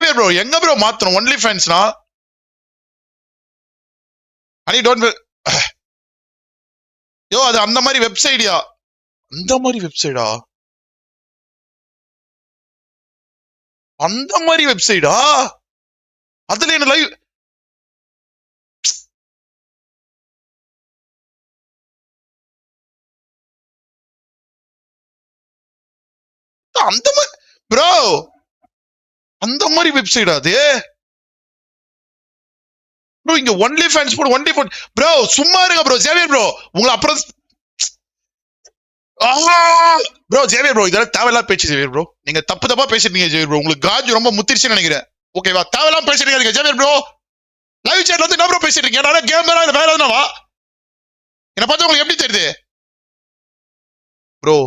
Xavier bro எங்க bro மாத்தணும் only ஃபேன்ஸ்னா அனி டோன்ட் யோ அது அந்த மாதிரி வெப்சைட்யா அந்த மாதிரி வெப்சைடா அந்த மாதிரி வெப்சைடா அதுல என்ன லைவ் அந்த மாதிரி ப்ரோ அந்த மாதிரி வெப்சைடா அது ப்ரோ இங்க ஒன்லி ஃபேன்ஸ் போடு ஒன்லி ஃபேன் ப்ரோ சும்மா இருங்க ப்ரோ ஜேவியர் ப்ரோ உங்களை அப்புறம் ப்ரோ ஜேவியர் ப்ரோ இதெல்லாம் தேவையில்லாம் பேச்சு ஜேவியர் ப்ரோ நீங்க தப்பா பேசிட்டீங்க ஜேவியர் ப்ரோ உங்களுக்கு காஜ் ரொம்ப முத்திருச்சுன்னு நினைக்கிறேன் ஓகேவா தேவையில்லாம் பேசிட்டீங்க ஜேவியர் ப்ரோ லைவ் சேட்ல வந்து என்ன ப்ரோ பேசிட்டு இருக்கீங்க நான் கேமரா இல்ல வேற எதுனாவா என்ன பார்த்தா உங்களுக்கு எப்படி தெரியுது ப்ரோ